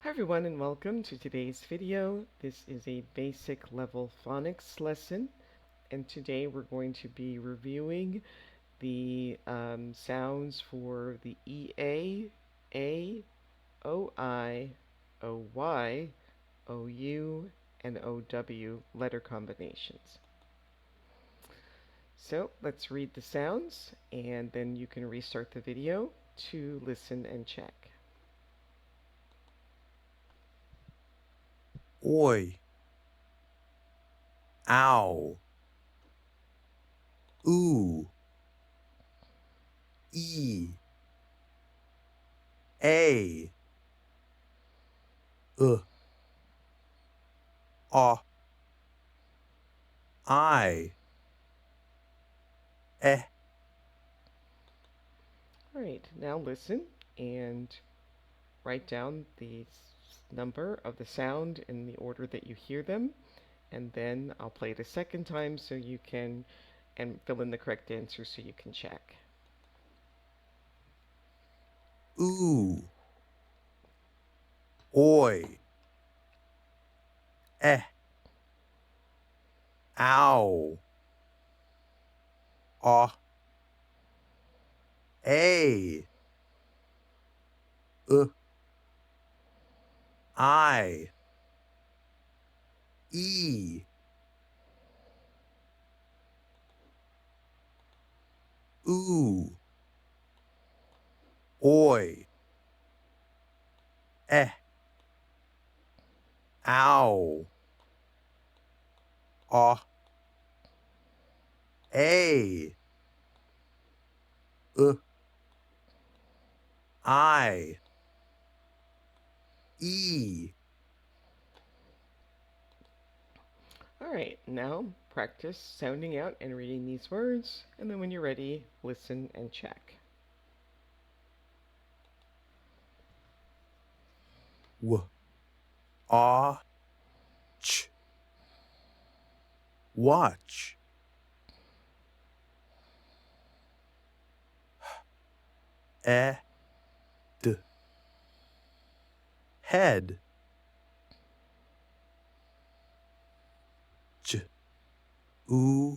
Hi everyone and welcome to today's video. This is a basic level phonics lesson, and today we're going to be reviewing the sounds for the EA, A, OI, OY, OU, and OW letter combinations. So let's read the sounds and then you can restart the video to listen and check. Oi, ow, ooh, a, ah, eh, Alright, now listen and write down the number of the sound in the order that you hear them, and then I'll play it a second time so you can and fill in the correct answer so you can check. ooh, oi, eh, ow, ah, a, I, e, ooh, oi, eh, ow, ah, a, I, e. Alright, now practice sounding out and reading these words, and then when you're ready, listen and check. Ah, watch, eh, head, j, oo,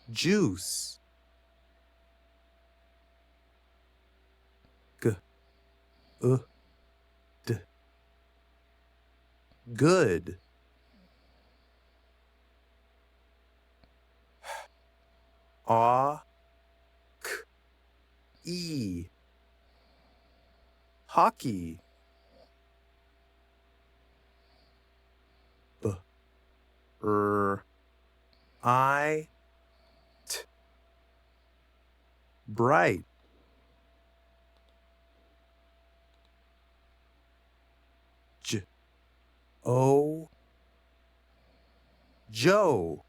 juice, g, d, good, ah, e, hockey, b, I, bright, j, o, Joe,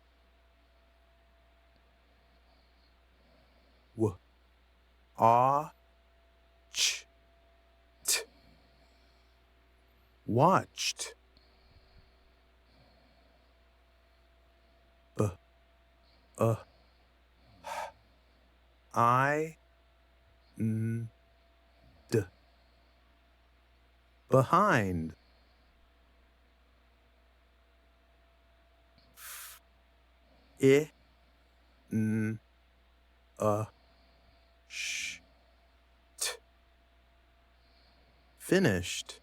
ah, watched, b, I, n, d, behind, I, n, sh, finished,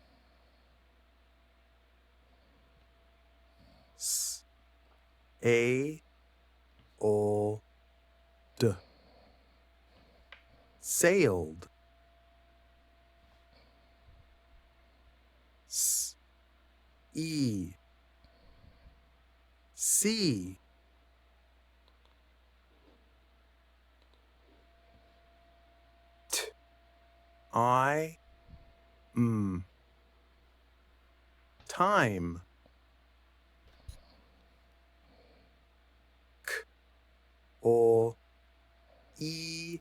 s, a, o, d, sailed, s, e, see, t, I, time, o, e,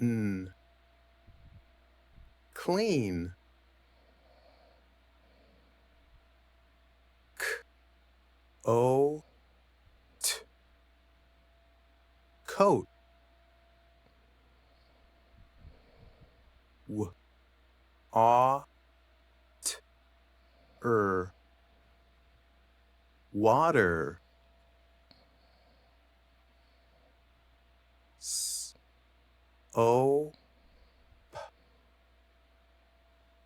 n, clean, o, t, coat, aw, water, s, o,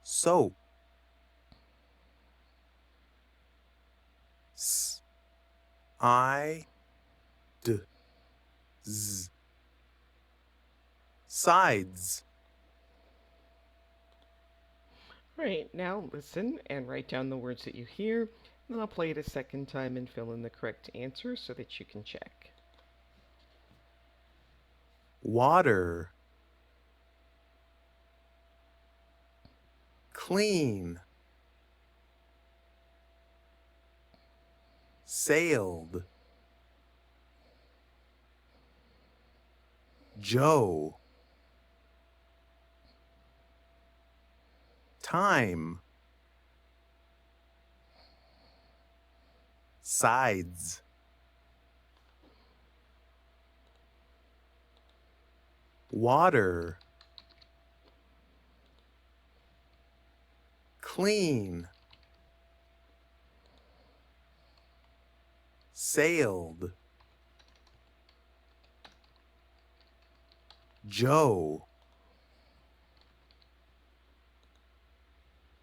soap, s, I, d, z, sides. Right, now listen and write down the words that you hear, and then I'll play it a second time and fill in the correct answer so that you can check. Water, clean, sailed, Joe, time, sides, water, clean, sailed, Joe,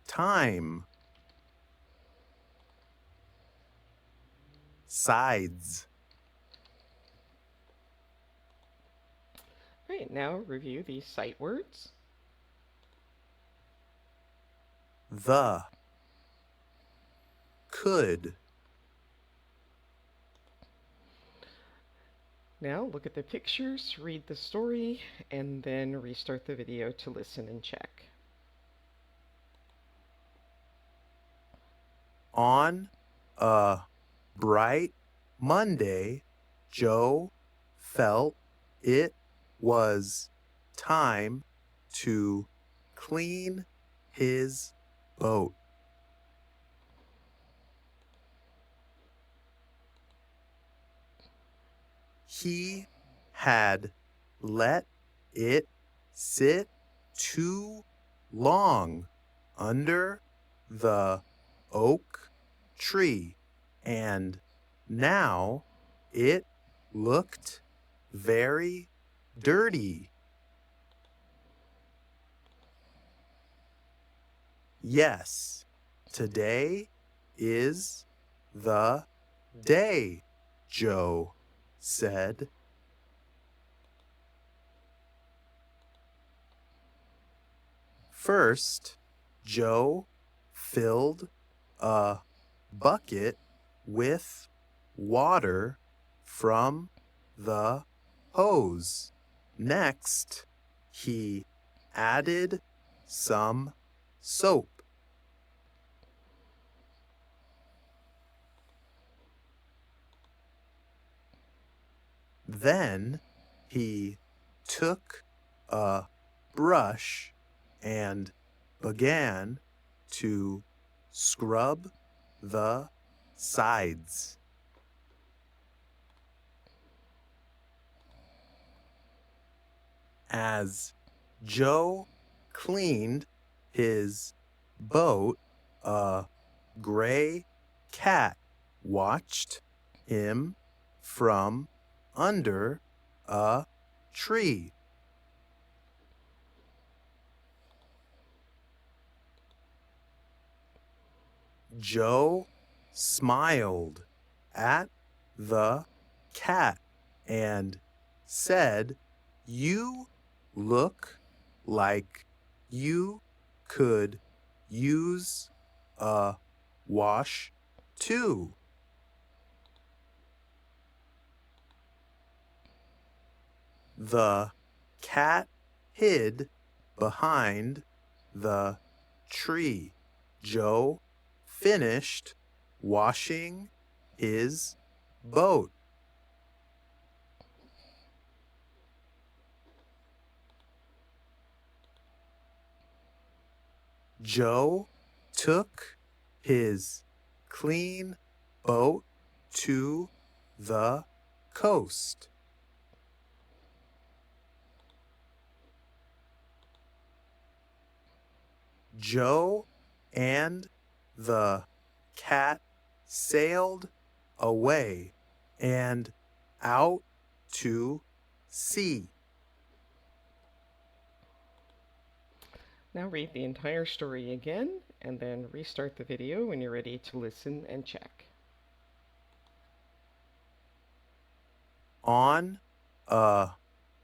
time, sides. Right, now review these sight words. The, could, Now look at the pictures, read the story, and then restart the video to listen and check. on a bright Monday, Joe felt it was time to clean his boat. He had let it sit too long under the oak tree, and now it looked very dirty. Yes, today is the day, Joe said. First, Joe filled a bucket with water from the hose. Next, he added some soap. Then he took a brush and began to scrub the sides. As Joe cleaned his boat, a gray cat watched him from under a tree. Joe smiled at the cat and said, "You look like you could use a wash too." The cat hid behind the tree. Joe finished washing his boat. Joe took his clean boat to the coast. Joe and the cat sailed away and out to sea. Now read the entire story again and then restart the video when you're ready to listen and check. On a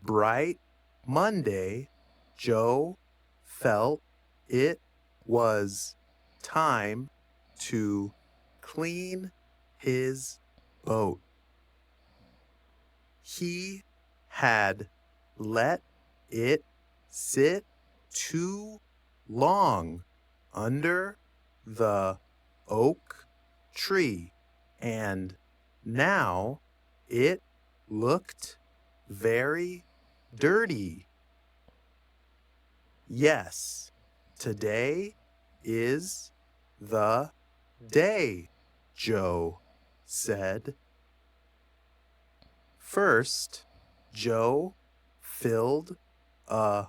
bright Monday, Joe felt it was time to clean his boat. He had let it sit too long under the oak tree, and now it looked very dirty. Yes, today is the day, Joe said. First, Joe filled a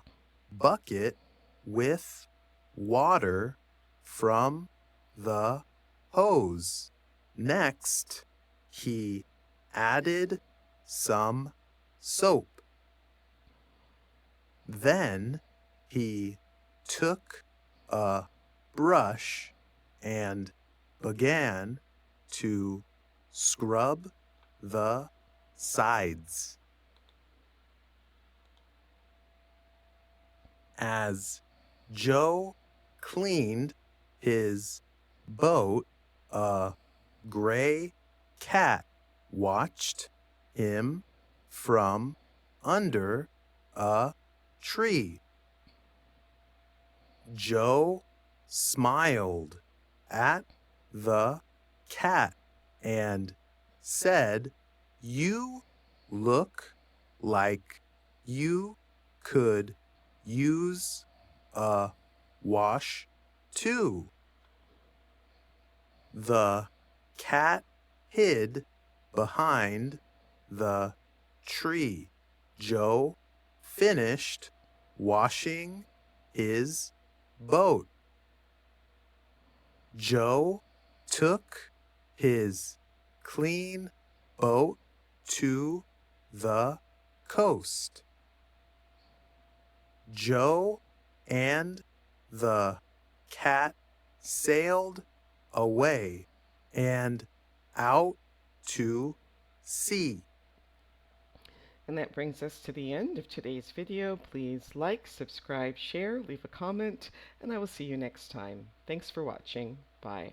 bucket with water from the hose. Next, he added some soap. Then he took a brush and began to scrub the sides. As Joe cleaned his boat, a gray cat watched him from under a tree. Joe smiled at the cat and said, "You look like you could use a wash too." The cat hid behind the tree. Joe finished washing his boat. Joe took his clean boat to the coast. Joe and the cat sailed away and out to sea. And that brings us to the end of today's video. Please like, subscribe, share, leave a comment, and I will see you next time. Thanks for watching. Bye.